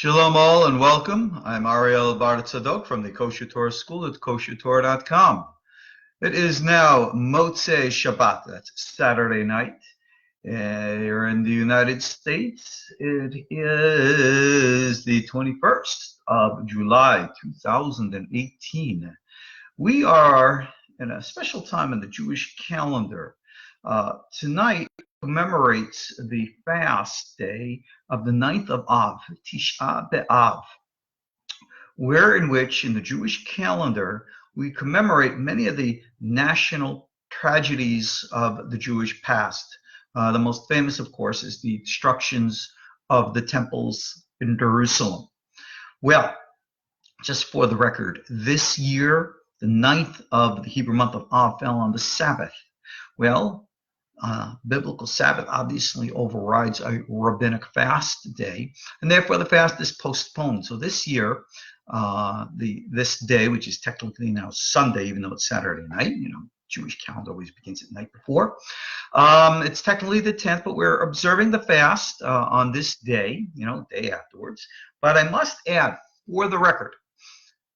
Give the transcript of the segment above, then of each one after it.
Shalom all and welcome. I'm Ariel Tzadok from the KosherTorah school at KosherTorah.com. It is now Motzei Shabbat, that's Saturday night. Here in the United States, it is the 21st of July, 2018. We are in a special time in the Jewish calendar. Tonight commemorates the fast day of the 9th of Av, Tisha B'Av, in which in the Jewish calendar we commemorate many of the national tragedies of the Jewish past. The most famous, of course, is the destructions of the temples in Jerusalem. Well, just for the record, this year, the 9th of the Hebrew month of Av fell on the Sabbath. Well, biblical Sabbath obviously overrides a rabbinic fast day, and therefore the fast is postponed. So this year, this day, which is technically now Sunday, even though it's Saturday night, Jewish calendar always begins at night before. It's technically the 10th, but we're observing the fast on this day, day afterwards. But I must add, for the record,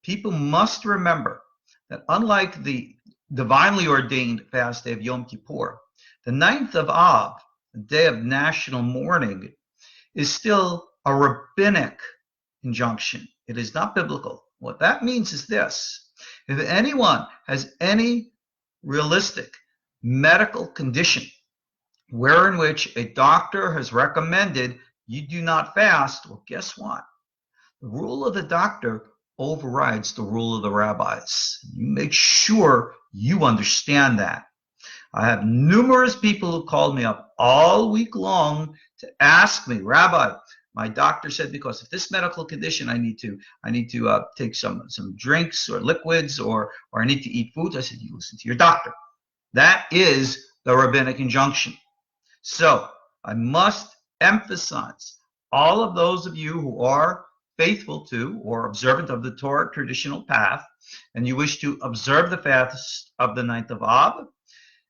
people must remember that unlike the divinely ordained fast day of Yom Kippur, the 9th of Av, the day of national mourning, is still a rabbinic injunction. It is not biblical. What that means is this: if anyone has any realistic medical condition wherein which a doctor has recommended you do not fast, well, guess what? The rule of the doctor overrides the rule of the rabbis. You make sure you understand that. I have numerous people who called me up all week long to ask me, Rabbi, my doctor said because of this medical condition, I need to take some drinks or liquids, or I need to eat foods. I said, you listen to your doctor. That is the rabbinic injunction. So I must emphasize, all of those of you who are faithful to or observant of the Torah traditional path, and you wish to observe the fast of the 9th of Av,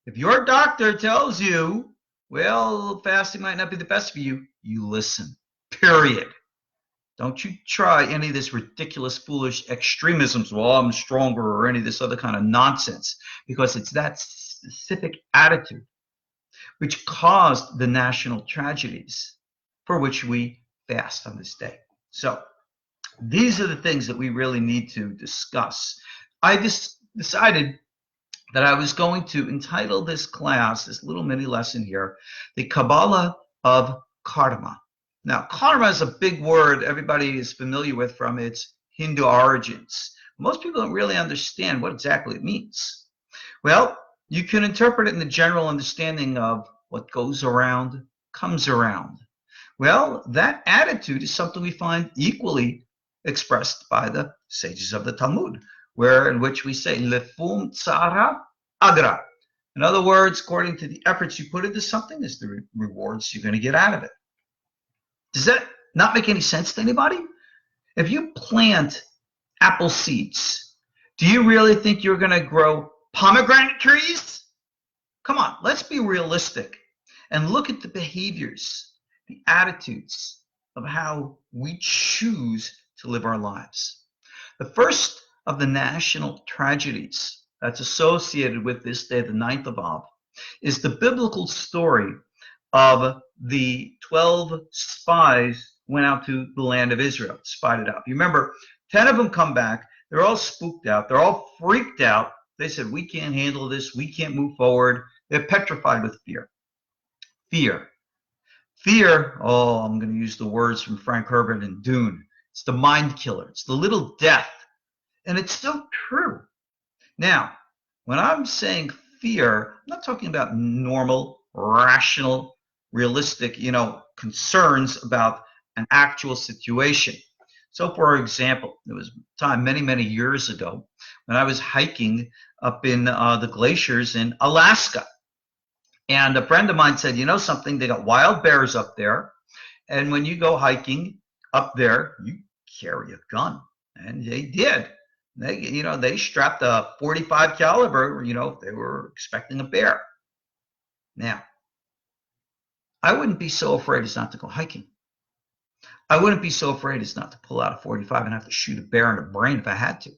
if your doctor tells you, well, fasting might not be the best for you, you listen, period. Don't you try any of this ridiculous, foolish extremisms, well, I'm stronger, or any of this other kind of nonsense, because it's that specific attitude which caused the national tragedies for which we fast on this day. So these are the things that we really need to discuss. I just decided that I was going to entitle this class, this little mini lesson here, the Kabbalah of Karma. Now, karma is a big word everybody is familiar with from its Hindu origins. Most people don't really understand what exactly it means. Well, you can interpret it in the general understanding of what goes around comes around. Well, that attitude is something we find equally expressed by the sages of the Talmud, in which we say, Lefum tzara agra. In other words, according to the efforts you put into something is the rewards you're going to get out of it. Does that not make any sense to anybody? If you plant apple seeds, do you really think you're going to grow pomegranate trees? Come on, let's be realistic and look at the behaviors, the attitudes of how we choose to live our lives. The first of the national tragedies that's associated with this day, the 9th of Av, is the biblical story of the 12 spies went out to the land of Israel, spied it out. You remember, 10 of them come back. They're all spooked out. They're all freaked out. They said, we can't handle this. We can't move forward. They're petrified with fear. Fear, I'm going to use the words from Frank Herbert in Dune. It's the mind killer. It's the little death. And it's so true. Now, when I'm saying fear, I'm not talking about normal, rational, realistic, concerns about an actual situation. So, for example, there was a time many, many years ago when I was hiking up in the glaciers in Alaska. And a friend of mine said, something, they got wild bears up there. And when you go hiking up there, you carry a gun. And they did. They strapped a .45 caliber, they were expecting a bear. Now, I wouldn't be so afraid as not to go hiking. I wouldn't be so afraid as not to pull out a 45 and have to shoot a bear in the brain if I had to.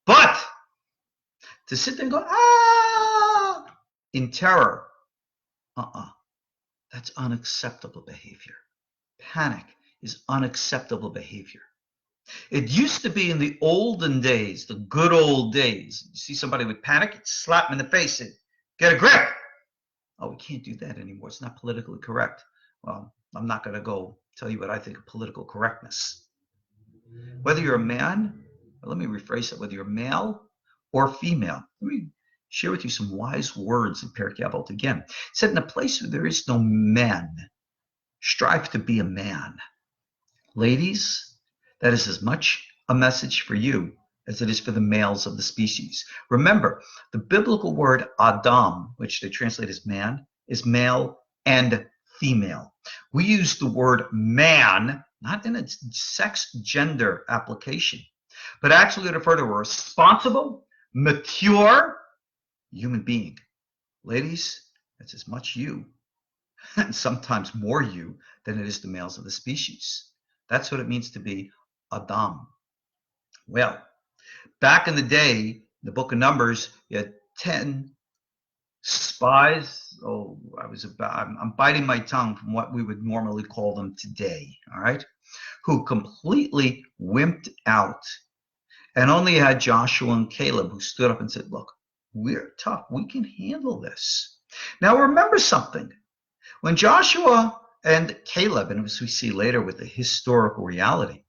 But to sit there and go, ah, in terror, that's unacceptable behavior. Panic is unacceptable behavior. It used to be in the olden days, the good old days. You see somebody with panic, you'd slap them in the face and get a grip. Oh, we can't do that anymore. It's not politically correct. Well, I'm not going to go tell you what I think of political correctness. Whether you're a man, or let me rephrase it, whether you're male or female, let me share with you some wise words in Prophetic Kabbalah again. It said, in a place where there is no man, strive to be a man. Ladies, that is as much a message for you as it is for the males of the species. Remember, the biblical word Adam, which they translate as man, is male and female. We use the word man, not in its sex gender application, but actually to refer to a responsible, mature human being. Ladies, that's as much you, and sometimes more you, than it is the males of the species. That's what it means to be Adam. Well, back in the day, the book of Numbers, you had 10 spies. I'm biting my tongue from what we would normally call them today, all right, who completely wimped out and only had Joshua and Caleb who stood up and said, look, we're tough. We can handle this. Now, remember something. When Joshua and Caleb, and as we see later with the historical reality,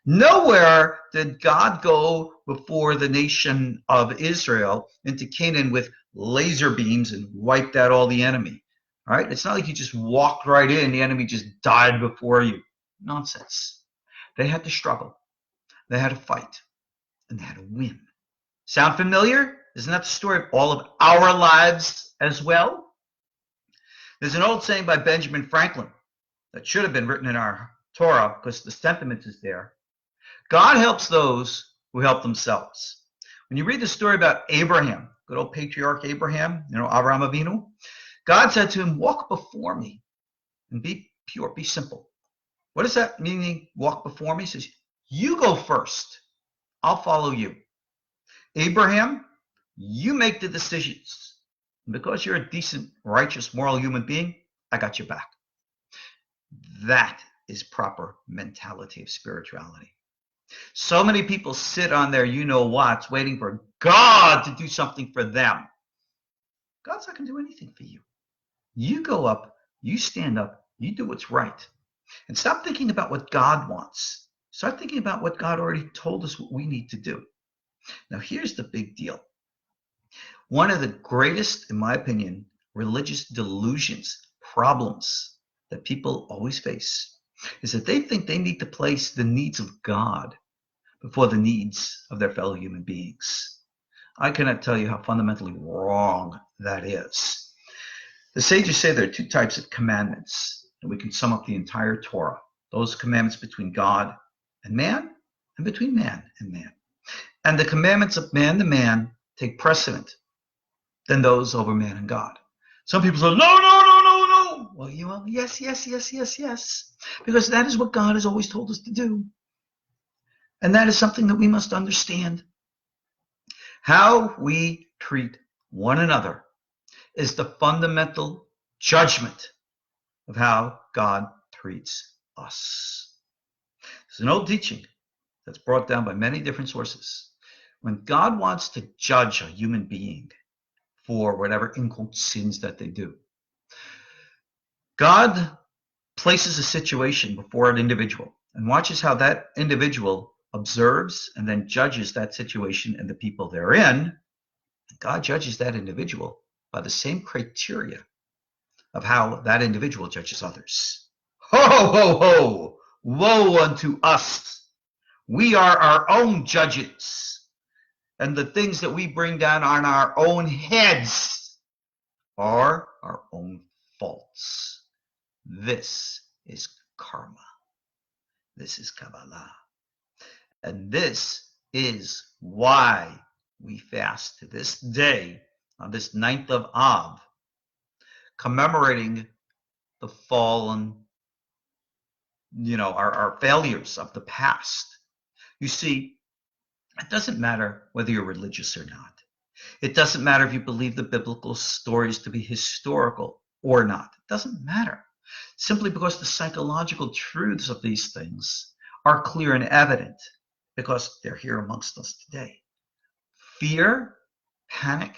nowhere did God go before the nation of Israel into Canaan with laser beams and wiped out all the enemy. All right? It's not like you just walked right in, the enemy just died before you. Nonsense. They had to struggle. They had to fight. And they had to win. Sound familiar? Isn't that the story of all of our lives as well? There's an old saying by Benjamin Franklin that should have been written in our Torah because the sentiment is there. God helps those who help themselves. When you read the story about Abraham, good old patriarch Abraham, Avraham Avinu, God said to him, walk before me and be pure, be simple. What does that mean, walk before me? He says, you go first. I'll follow you. Abraham, you make the decisions. And because you're a decent, righteous, moral human being, I got your back. That is proper mentality of spirituality. So many people sit on their you-know-whats waiting for God to do something for them. God's not going to do anything for you. You go up, you stand up, you do what's right. And stop thinking about what God wants. Start thinking about what God already told us what we need to do. Now, here's the big deal. One of the greatest, in my opinion, religious delusions, problems that people always face is that they think they need to place the needs of God before the needs of their fellow human beings. I cannot tell you how fundamentally wrong that is. The sages say there are two types of commandments, and we can sum up the entire Torah. Those commandments between God and man, and between man and man. And the commandments of man to man take precedent than those over man and God. Some people say, no. Well, yes. Because that is what God has always told us to do. And that is something that we must understand. How we treat one another is the fundamental judgment of how God treats us. There's an old teaching that's brought down by many different sources. When God wants to judge a human being for whatever sins that they do, God places a situation before an individual and watches how that individual observes and then judges that situation and the people therein. God judges that individual by the same criteria of how that individual judges others. Ho, ho, ho! Woe unto us! We are our own judges, and the things that we bring down on our own heads are our own faults. This is karma. This is Kabbalah. And this is why we fast to this day, on this 9th of Av, commemorating the fallen our failures of the past. You see, it doesn't matter whether you're religious or not. It doesn't matter if you believe the biblical stories to be historical or not. It doesn't matter. Simply because the psychological truths of these things are clear and evident, because they're here amongst us today. Fear, panic,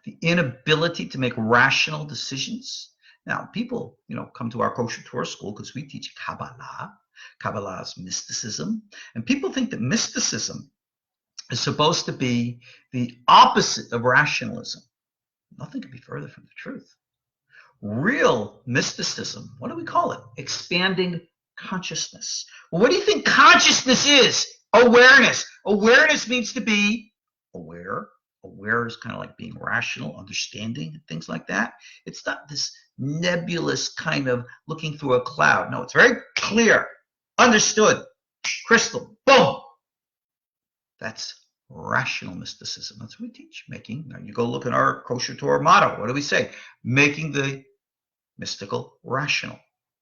the inability to make rational decisions. Now, people, come to our KosherTorah school because we teach Kabbalah. Kabbalah is mysticism. And people think that mysticism is supposed to be the opposite of rationalism. Nothing could be further from the truth. Real mysticism, what do we call it? Expanding consciousness. Well, what do you think consciousness is? Awareness. Awareness means to be aware. Aware is kind of like being rational, understanding, and things like that. It's not this nebulous kind of looking through a cloud. No, it's very clear, understood, crystal, boom. That's rational mysticism. That's what we teach. Now you go look at our KosherTorah motto. What do we say? Making the mystical rational.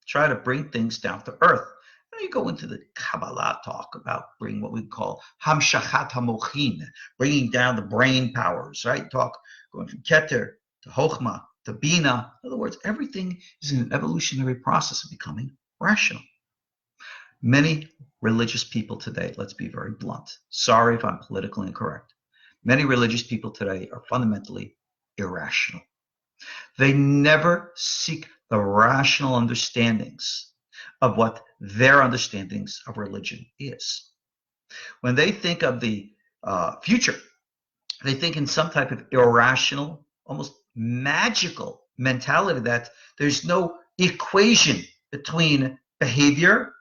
Try to bring things down to earth. Now you go into the Kabbalah talk about bringing what we call hamshachat hamochin, bringing down the brain powers, right? Going from keter to chokhmah to bina. In other words, everything is in an evolutionary process of becoming rational. Many religious people today, let's be very blunt. Sorry if I'm politically incorrect. Many religious people today are fundamentally irrational. They never seek the rational understandings of what their understandings of religion is. When they think of the future, they think in some type of irrational, almost magical mentality that there's no equation between behavior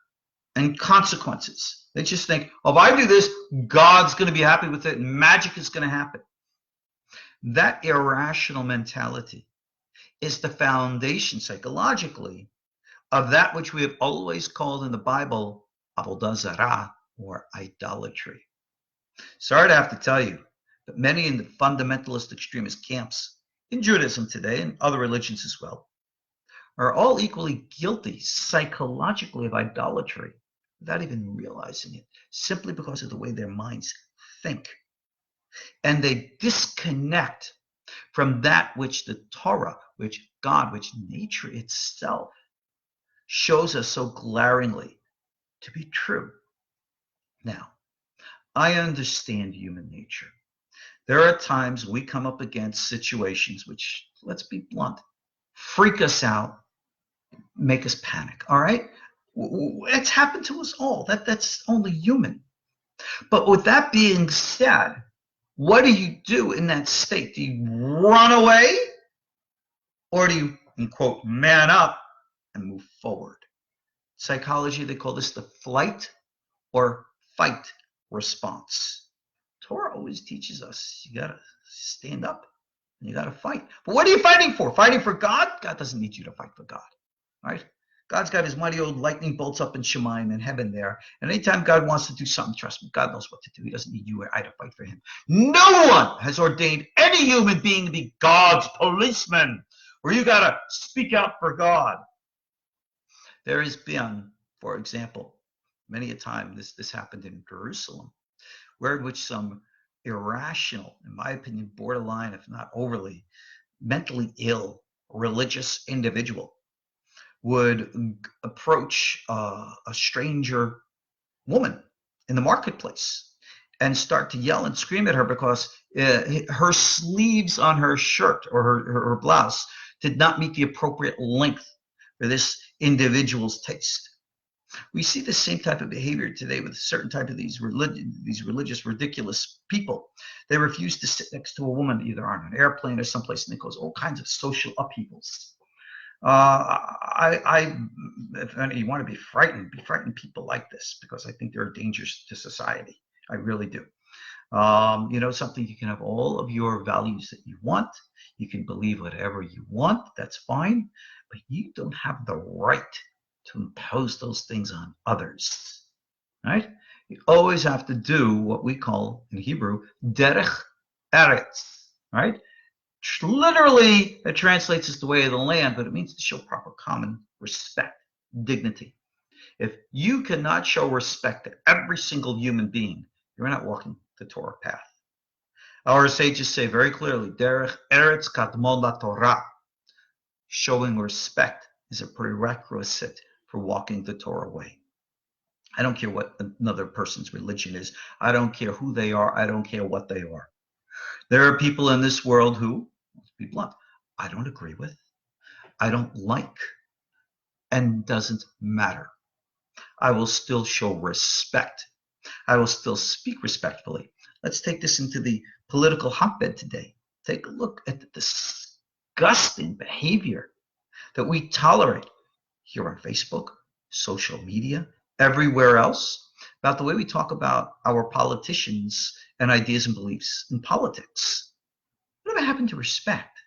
and consequences. They just think, if I do this, God's going to be happy with it and magic is going to happen. That irrational mentality is the foundation psychologically of that which we have always called in the Bible avodah zarah, or idolatry. Sorry to have to tell you, but many in the fundamentalist extremist camps in Judaism today and other religions as well are all equally guilty psychologically of idolatry without even realizing it, simply because of the way their minds think. And they disconnect from that which the Torah, which God, which nature itself shows us so glaringly to be true. Now, I understand human nature. There are times we come up against situations which, let's be blunt, freak us out, make us panic, all right? It's happened to us all. That's only human. But with that being said, what do you do in that state? Do you run away? Or do you, in quote, man up and move forward? Psychology, they call this the flight or fight response. Torah always teaches us you got to stand up and you got to fight. But what are you fighting for? Fighting for God? God doesn't need you to fight for God, right? God's got his mighty old lightning bolts up in Shemayim in heaven there. And anytime God wants to do something, trust me, God knows what to do. He doesn't need you or I to fight for him. No one has ordained any human being to be God's policeman, where you got to speak out for God. There has been, for example, many a time this happened in Jerusalem, where in which some irrational, in my opinion, borderline, if not overly, mentally ill religious individual would approach a stranger woman in the marketplace and start to yell and scream at her because her sleeves on her shirt or her blouse did not meet the appropriate length for this individual's taste. We see the same type of behavior today with a certain type of these religious, ridiculous people. They refuse to sit next to a woman either on an airplane or someplace, and they cause all kinds of social upheavals. If you want to be frightened people like this, because I think they're dangers to society. I really do. Something, you can have all of your values that you want. You can believe whatever you want. That's fine. But you don't have the right to impose those things on others, right? You always have to do what we call in Hebrew derech eretz, right? Literally, it translates as the way of the land, but it means to show proper common respect, dignity. If you cannot show respect to every single human being, you're not walking the Torah path. Our sages say very clearly, Derech Eretz Kadmon La Torah. Showing respect is a prerequisite for walking the Torah way. I don't care what another person's religion is. I don't care who they are. I don't care what they are. There are people in this world who, let's be blunt, I don't agree with, I don't like, and doesn't matter. I will still show respect. I will still speak respectfully. Let's take this into the political hotbed today. Take a look at the disgusting behavior that we tolerate here on Facebook, social media, everywhere else, about the way we talk about our politicians and ideas and beliefs in politics. Whatever happened to respect?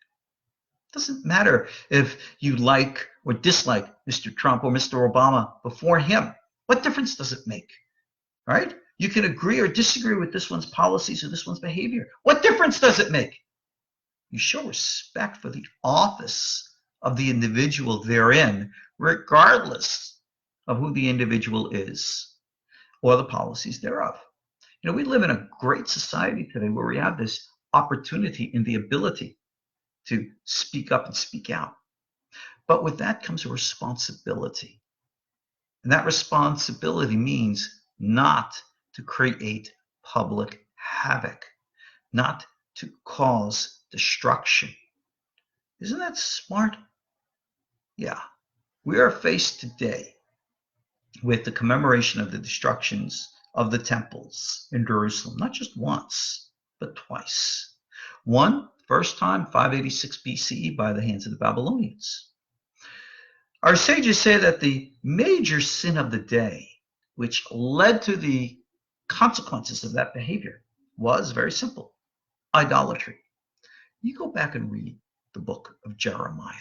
It doesn't matter if you like or dislike Mr. Trump or Mr. Obama before him. What difference does it make? Right? You can agree or disagree with this one's policies or this one's behavior. What difference does it make? You show respect for the office of the individual therein, regardless of who the individual is or the policies thereof. You know, we live in a great society today where we have this opportunity and the ability to speak up and speak out. But with that comes a responsibility. And that responsibility means not to create public havoc, not to cause destruction. Isn't that smart? Yeah. We are faced today with the commemoration of the destructions of the temples in Jerusalem, not just once, but twice. One, first time, 586 BCE by the hands of the Babylonians. Our sages say that the major sin of the day, which led to the consequences of that behavior, was very simple: idolatry. You go back and read the book of Jeremiah.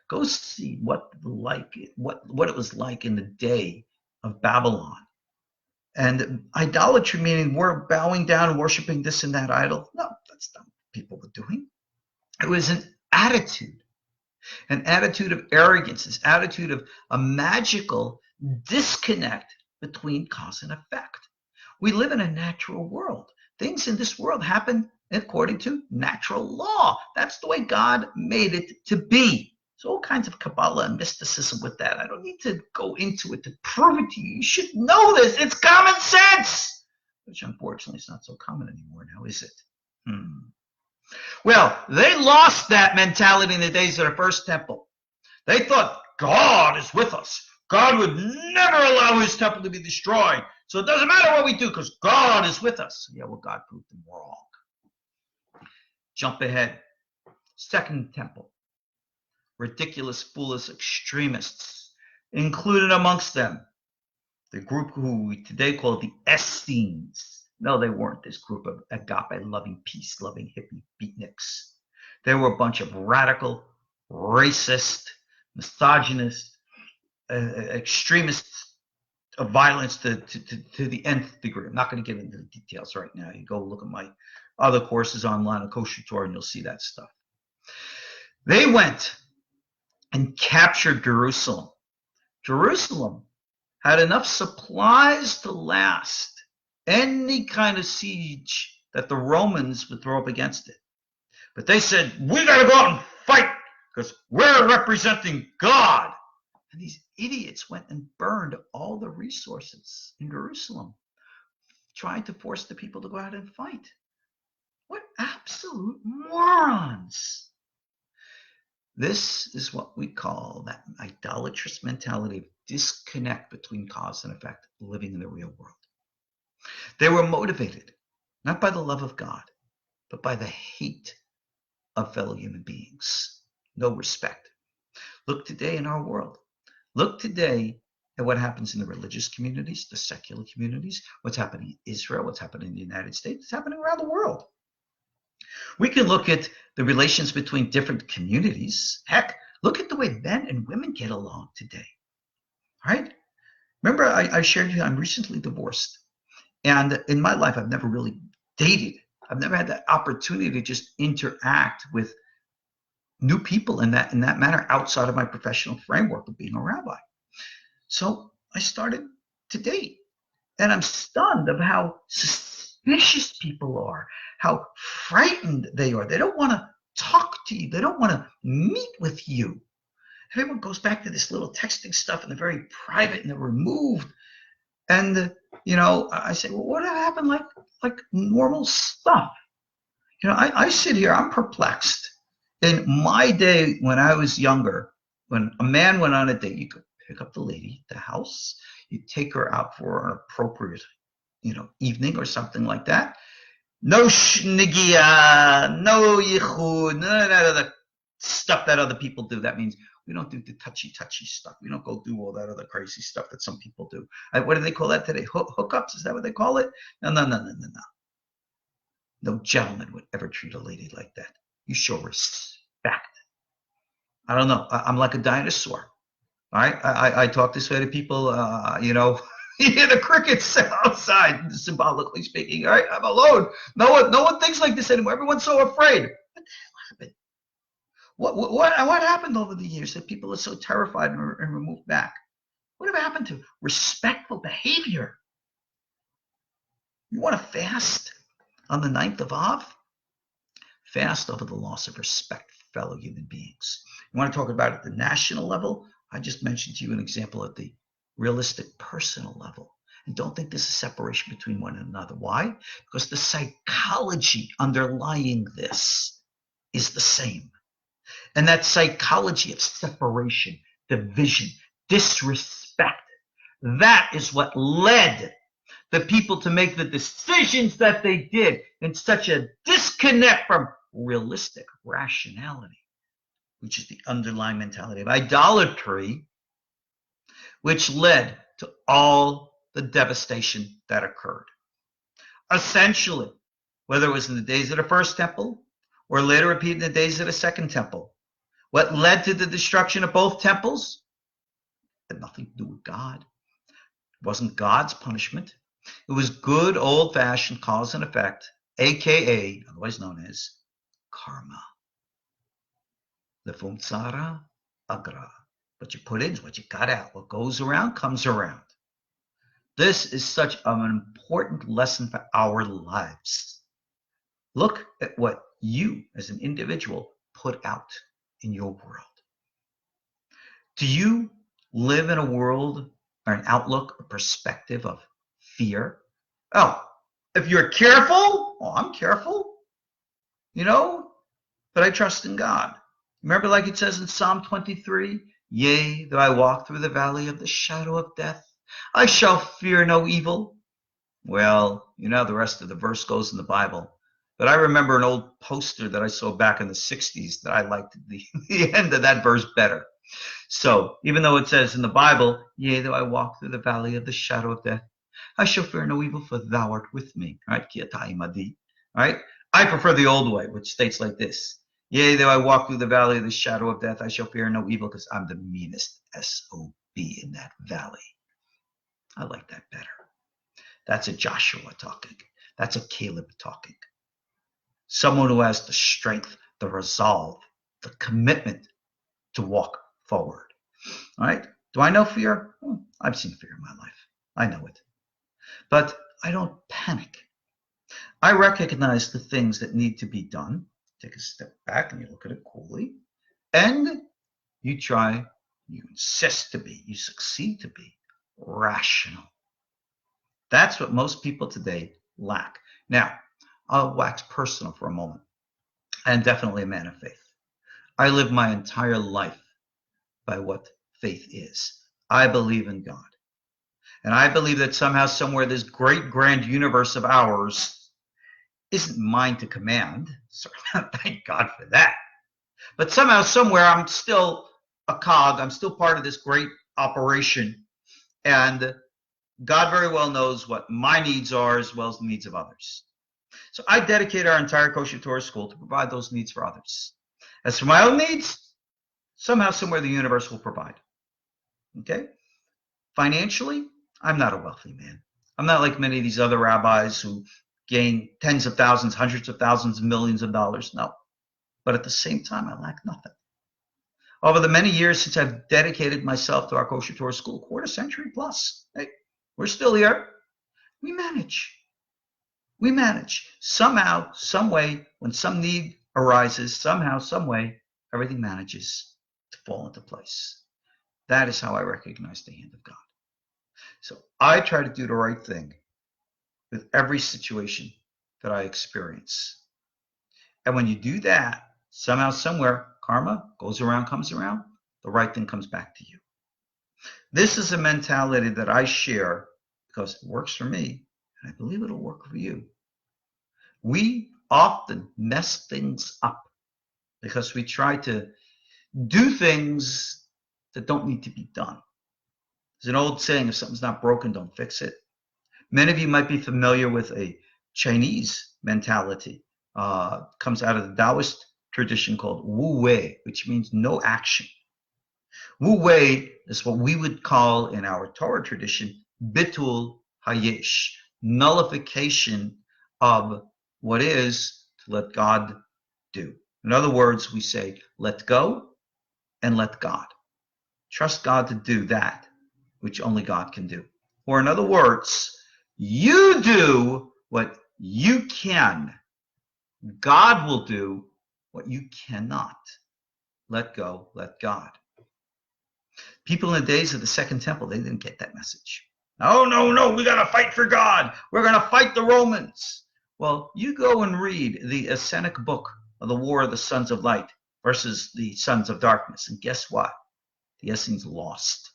Go see what it was like in the day of Babylon. And idolatry, meaning we're bowing down and worshiping this and that idol. No, that's not what people were doing. It was an attitude of arrogance, this attitude of a magical disconnect between cause and effect. We live in a natural world. Things in this world happen according to natural law. That's the way God made it to be. There's all kinds of Kabbalah and mysticism with that. I don't need to go into it to prove it to you. You should know this. It's common sense, which unfortunately is not so common anymore now, is it? Well, they lost that mentality in the days of the first temple. They thought God is with us. God would never allow his temple to be destroyed. So it doesn't matter what we do because God is with us. Yeah, well, God proved them wrong. Jump ahead. Second temple. Ridiculous, foolish extremists, included amongst them the group who we today call the Essenes. No, they weren't this group of agape-loving, peace-loving hippie beatniks. They were a bunch of radical, racist, misogynist, extremists of violence to the nth degree. I'm not going to get into the details right now. You go look at my other courses online on KosherTorah and you'll see that stuff. They went and captured Jerusalem. Jerusalem had enough supplies to last any kind of siege that the Romans would throw up against it. But they said, we got to go out and fight because we're representing God. And these idiots went and burned all the resources in Jerusalem, trying to force the people to go out and fight. What absolute morons. This is what we call that idolatrous mentality of disconnect between cause and effect, living in the real world. They were motivated not by the love of God, but by the hate of fellow human beings. No respect. Look today in our world. Look today at what happens in the religious communities, the secular communities, what's happening in Israel, what's happening in the United States, what's happening around the world. We can look at the relations between different communities. Heck, look at the way men and women get along today, right? Remember, I shared with you, I'm recently divorced. And in my life, I've never really dated. I've never had that opportunity to just interact with new people in that manner outside of my professional framework of being a rabbi. So I started to date. And I'm stunned of how suspicious people are, how frightened they are. They don't want to talk to you. They don't want to meet with you. Everyone goes back to this little texting stuff, and they're very private and they're removed. And, I say, well, what happened like normal stuff? I sit here, I'm perplexed. In my day, when I was younger, when a man went on a date, you could pick up the lady at the house, you take her out for an appropriate, evening or something like that. No shnigia, no yichud, none of that other stuff that other people do. That means we don't do the touchy stuff. We don't go do all that other crazy stuff that some people do. What do they call that today? Hookups? Is that what they call it? No. No gentleman would ever treat a lady like that. You show respect. I don't know. I'm like a dinosaur. All right. I talk this way to people, you hear the crickets outside, symbolically speaking. All right. I'm alone. No one thinks like this anymore. Everyone's so afraid. What the hell happened? What happened over the years that people are so terrified and removed back? Whatever happened to respectful behavior? You want to fast on the 9th of Av? Fast over the loss of respect for fellow human beings. You want to talk about it at the national level? I just mentioned to you an example at the realistic personal level. And don't think there's a separation between one and another. Why? Because the psychology underlying this is the same. And that psychology of separation, division, disrespect, that is what led the people to make the decisions that they did in such a disconnect from realistic rationality, which is the underlying mentality of idolatry, which led to all the devastation that occurred. Essentially, whether it was in the days of the first temple or later repeated in the days of the second temple, what led to the destruction of both temples had nothing to do with God. It wasn't God's punishment. It was good old-fashioned cause and effect, aka, otherwise known as, karma. Lefum tzara agra. What you put in is what you got out. What goes around comes around. This is such an important lesson for our lives. Look at what you, as an individual, put out in your world. Do you live in a world or an outlook, a perspective of fear? Oh, if you're careful, I'm careful, but I trust in God. Remember, like it says in Psalm 23, yea, though I walk through the valley of the shadow of death, I shall fear no evil. Well, the rest of the verse goes in the Bible. But I remember an old poster that I saw back in the 60s that I liked the end of that verse better. So even though it says in the Bible, yea, though I walk through the valley of the shadow of death, I shall fear no evil, for thou art with me. All right, ki atai imadi. All right, I prefer the old way, which states like this. Yea, though I walk through the valley of the shadow of death, I shall fear no evil, because I'm the meanest SOB in that valley. I like that better. That's a Joshua talking. That's a Caleb talking. Someone who has the strength, the resolve, the commitment to walk forward. All right? Do I know fear? I've seen fear in my life. I know it. But I don't panic. I recognize the things that need to be done. Take a step back and you look at it coolly. And you insist to be, you succeed to be rational. That's what most people today lack. Now, I'll wax personal for a moment. I am definitely a man of faith. I live my entire life by what faith is. I believe in God. And I believe that somehow, somewhere, this great grand universe of ours isn't mine to command. Certainly, thank God for that. But somehow, somewhere, I'm still a cog. I'm still part of this great operation. And God very well knows what my needs are as well as the needs of others. So I dedicate our entire KosherTorah school to provide those needs for others. As for my own needs, somehow, somewhere, the universe will provide. Okay? Financially, I'm not a wealthy man. I'm not like many of these other rabbis who gain tens of thousands, hundreds of thousands, millions of dollars. No. But at the same time, I lack nothing. Over the many years since I've dedicated myself to our KosherTorah school, quarter century plus, hey, we're still here. We manage. We manage. Somehow, some way, when some need arises, somehow, some way, everything manages to fall into place. That is how I recognize the hand of God. So I try to do the right thing with every situation that I experience. And when you do that, somehow, somewhere, karma goes around, comes around, the right thing comes back to you. This is a mentality that I share because it works for me, and I believe it'll work for you. We often mess things up because we try to do things that don't need to be done. There's an old saying, if something's not broken, don't fix it. Many of you might be familiar with a Chinese mentality. Comes out of the Taoist tradition called Wu Wei, which means no action. Wu Wei is what we would call in our Torah tradition bitul hayesh, nullification of what is to let God do. In other words, we say, let go and let God. Trust God to do that which only God can do. Or in other words, you do what you can. God will do what you cannot. Let go, let God. People in the days of the Second Temple, they didn't get that message. No, we got to fight for God. We're going to fight the Romans. Well, you go and read the Essenic book of the War of the Sons of Light versus the Sons of Darkness. And guess what? The Essenes lost.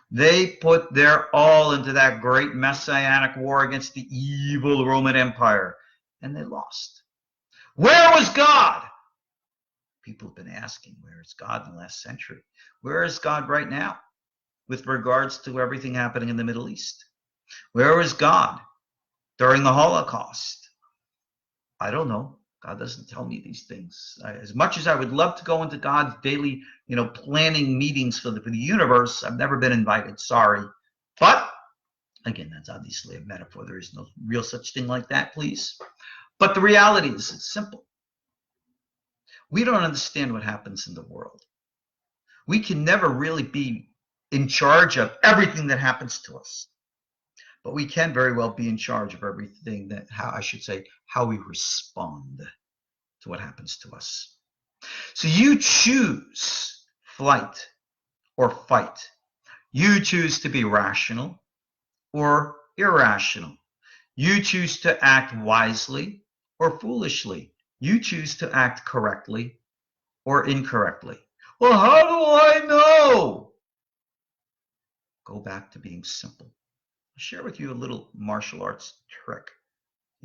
They put their all into that great messianic war against the evil Roman Empire, and they lost. Where was God? People have been asking, where is God in the last century? Where is God right now with regards to everything happening in the Middle East? Where was God during the Holocaust? I don't know. God doesn't tell me these things. As much as I would love to go into God's daily, planning meetings for the universe, I've never been invited. Sorry. But, again, that's obviously a metaphor. There is no real such thing like that, please. But the reality is it's simple. We don't understand what happens in the world. We can never really be in charge of everything that happens to us. But we can very well be in charge of everything how we respond to what happens to us. So you choose flight or fight. You choose to be rational or irrational. You choose to act wisely or foolishly. You choose to act correctly or incorrectly. Well, how do I know? Go back to being simple. I'll share with you a little martial arts trick.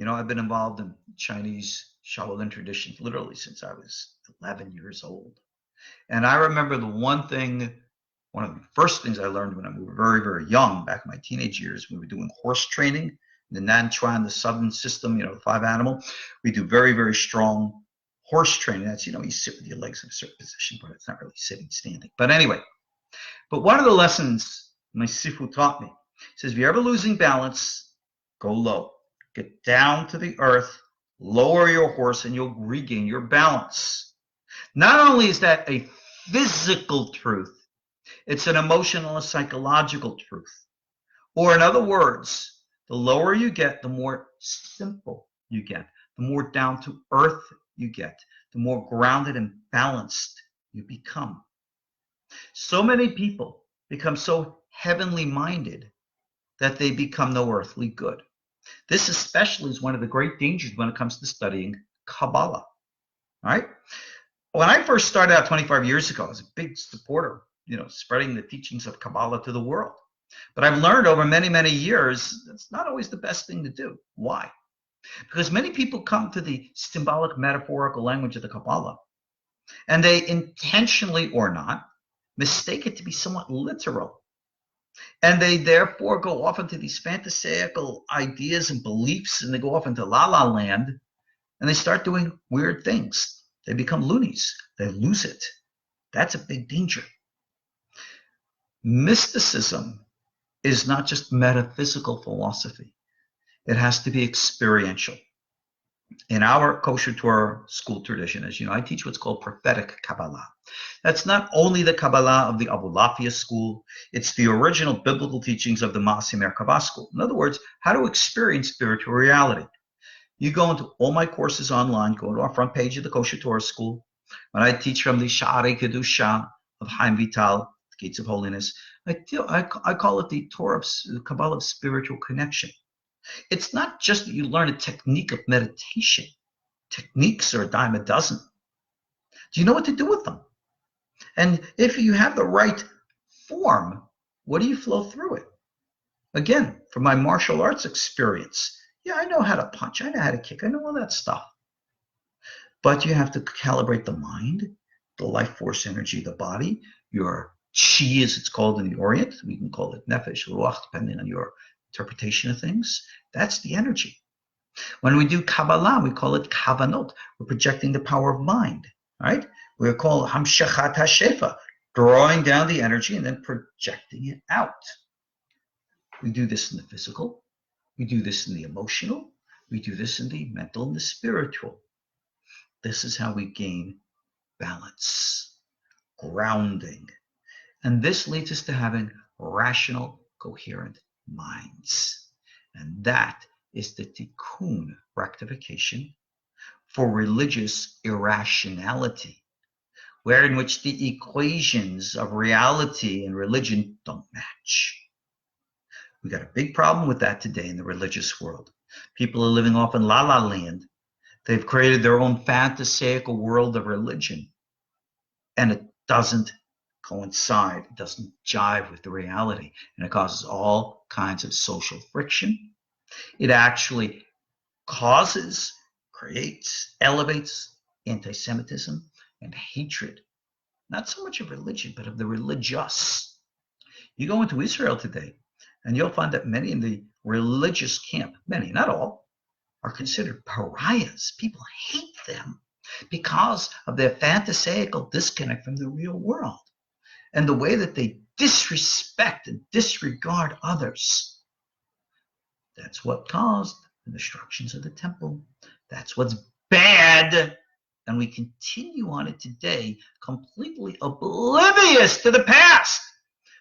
I've been involved in Chinese Shaolin tradition literally since I was 11 years old. And I remember one of the first things I learned when we were very, very young, back in my teenage years, we were doing horse training in the Nanchuan, the southern system, the 5 animal. We do very, very strong horse training. That's, you sit with your legs in a certain position, but it's not really sitting, standing. But anyway, one of the lessons my sifu taught me, says, if you're ever losing balance, go low. Get down to the earth, lower your horse, and you'll regain your balance. Not only is that a physical truth, it's an emotional and psychological truth. Or in other words, the lower you get, the more simple you get, the more down to earth you get, the more grounded and balanced you become. So many people become so heavenly minded that they become no earthly good. This especially is one of the great dangers when it comes to studying Kabbalah. All right? When I first started out 25 years ago, I was a big supporter, spreading the teachings of Kabbalah to the world. But I've learned over many, many years, that's not always the best thing to do. Why? Because many people come to the symbolic, metaphorical language of the Kabbalah, and they intentionally or not mistake it to be somewhat literal. And they therefore go off into these fantasical ideas and beliefs, and they go off into la-la land, and they start doing weird things. They become loonies. They lose it. That's a big danger. Mysticism is not just metaphysical philosophy. It has to be experiential. In our kosher Torah school tradition, as you know, I teach what's called Prophetic Kabbalah. That's not only the Kabbalah of the Abulafia school, it's the original biblical teachings of the Maasim Merkabah school. In other words, how to experience spiritual reality. You go into all my courses online, go to our front page of the Kosher Torah School. When I teach from the Sha'arei Kedusha of Chaim Vital, the Gates of Holiness, I call it the Torah, the Kabbalah of spiritual connection. It's not just that you learn a technique of meditation. Techniques are a dime a dozen. Do you know what to do with them? And if you have the right form, what do you flow through it? Again, from my martial arts experience, yeah, I know how to punch, I know how to kick, I know all that stuff. But you have to calibrate the mind, the life force energy of the body, your chi, as it's called in the Orient. We can call it nefesh, ruach, depending on your interpretation of things. That's the energy. When we do Kabbalah, we call it kavanot. We're projecting the power of mind, right? We call it hamshachat hashefa, drawing down the energy and then projecting it out. We do this in the physical. We do this in the emotional. We do this in the mental and the spiritual. This is how we gain balance, grounding. And this leads us to having rational, coherent minds. And that is the tikkun, rectification, for religious irrationality, wherein which the equations of reality and religion don't match. We got a big problem with that today in the religious world. People are living off in la la land. They've created their own phantasaical world of religion, and it doesn't coincide. It doesn't jive with the reality, and it causes all kinds of social friction. It actually causes, creates, elevates anti-Semitism and hatred, not so much of religion, but of the religious. You go into Israel today, and you'll find that many in the religious camp, many, not all, are considered pariahs. People hate them because of their phantasaical disconnect from the real world and the way that they disrespect and disregard others. That's what caused the destructions of the temple. That's what's bad. And we continue on it today, completely oblivious to the past.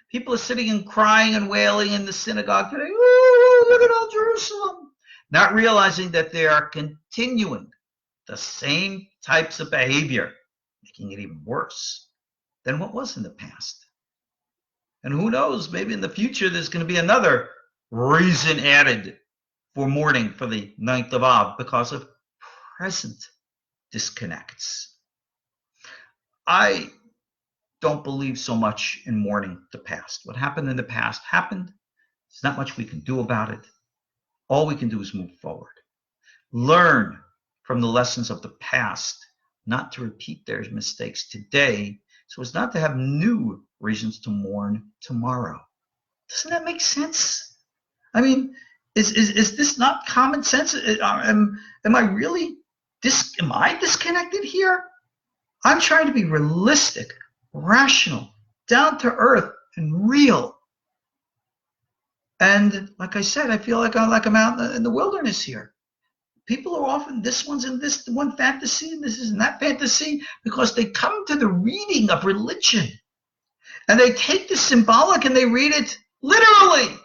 People are sitting and crying and wailing in the synagogue today. Oh, look at all Jerusalem. Not realizing that they are continuing the same types of behavior, making it even worse than what was in the past. And who knows, maybe in the future there's going to be another reason added for mourning for the 9th of Av because of present disconnects. I don't believe so much in mourning the past. What happened in the past happened. There's not much we can do about it. All we can do is move forward. Learn from the lessons of the past, not to repeat their mistakes today, so as not to have new reasons to mourn tomorrow. Doesn't that make sense? I mean, is this not common sense? Am I really am I disconnected here? I'm trying to be realistic, rational, down to earth, and real. And like I said, I feel like I'm out in the wilderness here. People are often, this one's in this one fantasy, and this is in that fantasy, because they come to the reading of religion. And they take the symbolic and they read it literally.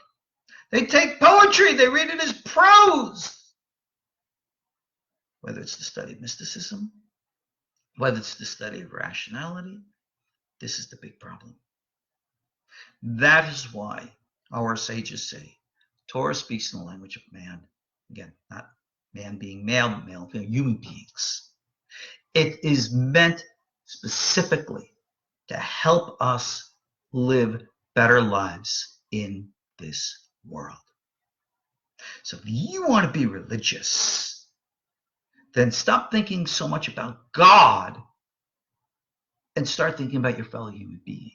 They take poetry, they read it as prose. Whether it's the study of mysticism, whether it's the study of rationality, this is the big problem. That is why our sages say, Torah speaks in the language of man. Again, not man being male, but male being human beings. It is meant specifically to help us live better lives in this world. So if you want to be religious, then stop thinking so much about God and start thinking about your fellow human being.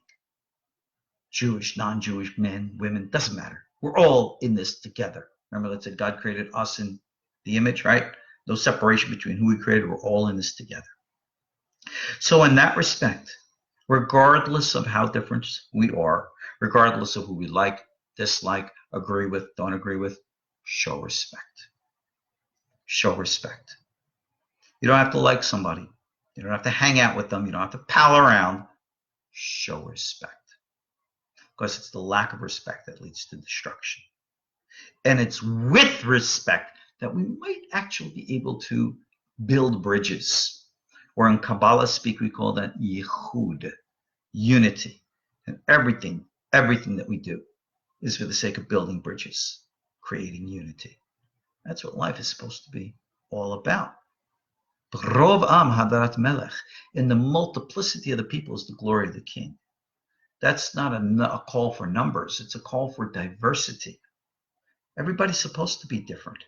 Jewish, non-Jewish, men, women, doesn't matter. We're all in this together. Remember that said God created us in the image, right? No separation between who he created. We're all in this together. So in that respect, regardless of how different we are, regardless of who we like, dislike, agree with, don't agree with, show respect. Show respect. You don't have to like somebody. You don't have to hang out with them. You don't have to pal around. Show respect. Because it's the lack of respect that leads to destruction. And it's with respect that we might actually be able to build bridges. Or in Kabbalah speak, we call that yichud, unity. And everything that we do is for the sake of building bridges, creating unity. That's what life is supposed to be all about. Rov am hadarat melech. In the multiplicity of the people is the glory of the king. That's not a call for numbers. It's a call for diversity. Everybody's supposed to be different.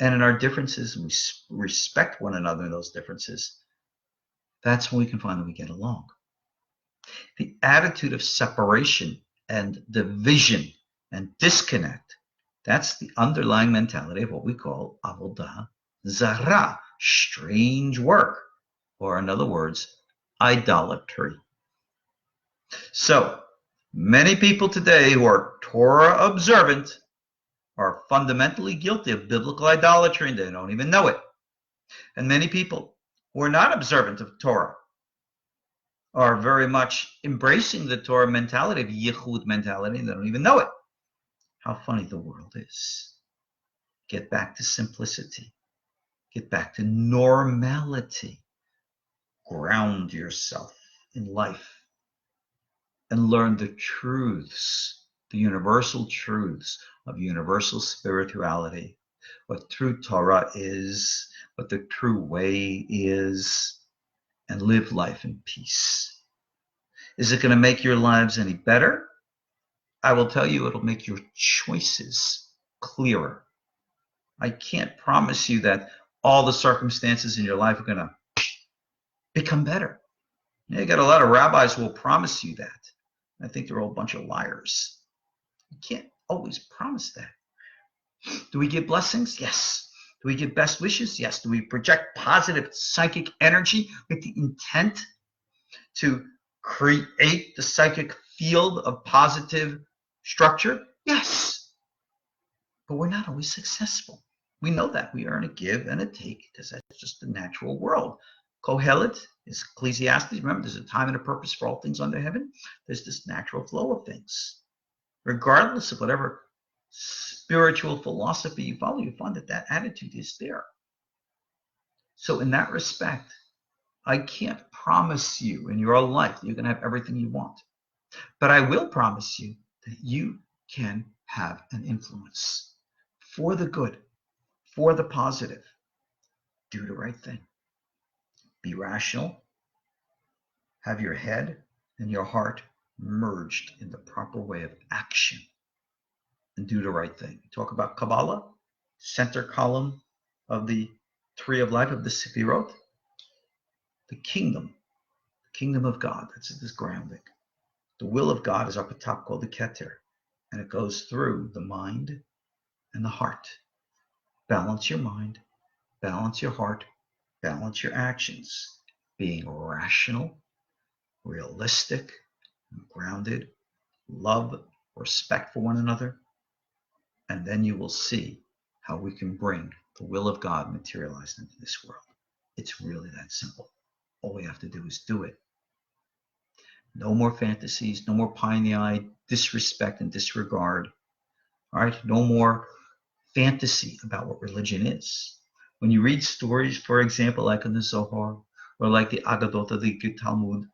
And in our differences, we respect one another in those differences. That's when we can find that we get along. The attitude of separation and division and disconnect, that's the underlying mentality of what we call avodah zarah, strange work, or in other words, idolatry. So, many people today who are Torah observant are fundamentally guilty of biblical idolatry and they don't even know it. And many people who are not observant of Torah are very much embracing the Torah mentality, the yichud mentality, and they don't even know it. How funny the world is. Get back to simplicity. Get back to normality. Ground yourself in life and learn the truths, the universal truths of universal spirituality, what true Torah is, what the true way is, and live life in peace. Is it going to make your lives any better? I will tell you it'll make your choices clearer. I can't promise you that all the circumstances in your life are going to become better. You got a lot of rabbis who will promise you that. I think they're all a bunch of liars. You can't always promise that. Do we give blessings? Yes. Do we give best wishes? Yes. Do we project positive psychic energy with the intent to create the psychic field of positive structure? Yes. But we're not always successful. We know that. We earn a give and a take because that's just the natural world. Kohelet is Ecclesiastes. Remember, there's a time and a purpose for all things under heaven. There's this natural flow of things. Regardless of whatever spiritual philosophy you follow, you find that that attitude is there. So in that respect, I can't promise you in your life that you're going to have everything you want. But I will promise you that you can have an influence for the good, for the positive. Do the right thing. Be rational. Have your head and your heart merged in the proper way of action. And do the right thing. Talk about Kabbalah, center column of the tree of life of the Sefirot. The kingdom of God. That's this grounding. The will of God is up at top called the Keter. And it goes through the mind and the heart. Balance your mind, balance your heart, balance your actions. Being rational, realistic, grounded, love, respect for one another. And then you will see how we can bring the will of God materialized into this world. It's really that simple. All we have to do is do it. No more fantasies, no more pie in the eye, disrespect and disregard. All right, no more fantasy about what religion is. When you read stories, for example, like in the Zohar or like the Aggadot of the Talmud,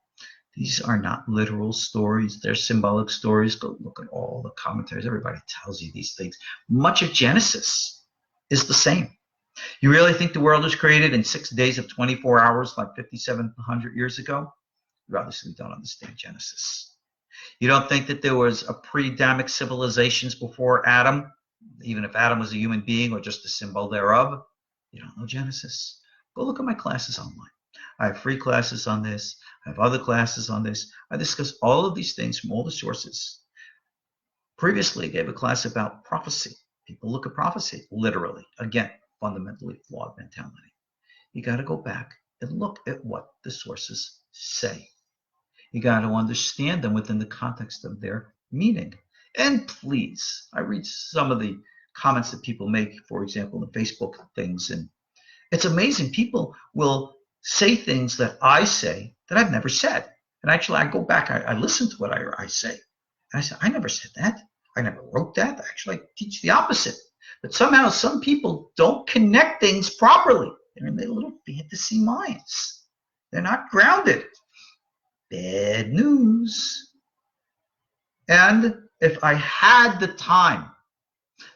these are not literal stories. They're symbolic stories. Go look at all the commentaries. Everybody tells you these things. Much of Genesis is the same. You really think the world was created in 6 days of 24 hours like 5,700 years ago? You obviously don't understand Genesis. You don't think that there was a pre-Adamic civilizations before Adam, even if Adam was a human being or just a symbol thereof? You don't know Genesis. Go look at my classes online. I have free classes on this. I have other classes on this. I discuss all of these things from all the sources. Previously, I gave a class about prophecy. People look at prophecy literally. Again, fundamentally flawed mentality. You got to go back and look at what the sources say. You got to understand them within the context of their meaning. And please, I read some of the comments that people make, for example, the Facebook things, and It's amazing. People will say things that I say that I've never said. And actually, I go back, I listen to what I say. And I say, I never said that. I never wrote that. Actually, I teach the opposite. But somehow some people don't connect things properly. They're in their little fantasy minds. They're not grounded. Bad news. And if I had the time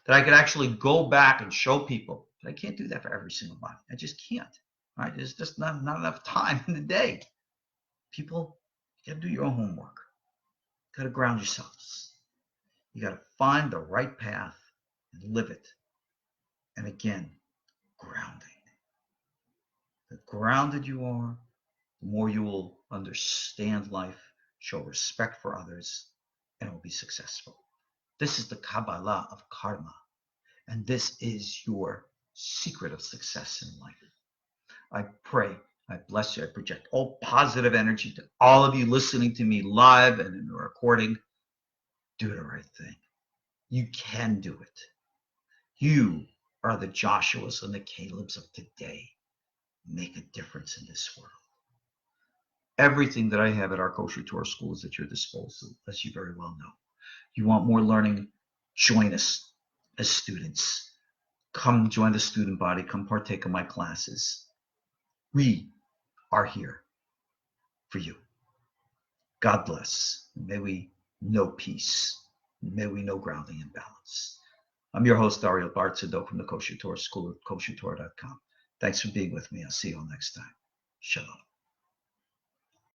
that I could actually go back and show people, but I can't do that for every single body. I just can't. Right? There's just not enough time in the day. People, you got to do your own homework. You got to ground yourselves. You got to find the right path and live it. And again, grounding. The grounded you are, the more you will understand life, show respect for others, and will be successful. This is the Kabbalah of Karma. And this is your secret of success in life. I pray, I bless you, I project all positive energy to all of you listening to me live and in the recording. Do the right thing. You can do it. You are the Joshuas and the Calebs of today. Make a difference in this world. Everything that I have at our KosherTorah school is at your disposal, as you very well know. You want more learning? Join us as students. Come join the student body. Come partake of my classes. We are here for you. God bless. May we know peace. May we know grounding and balance. I'm your host, Ariel Tzadok from the KosherTorah School at KosherTorah.com. Thanks for being with me. I'll see you all next time. Shalom.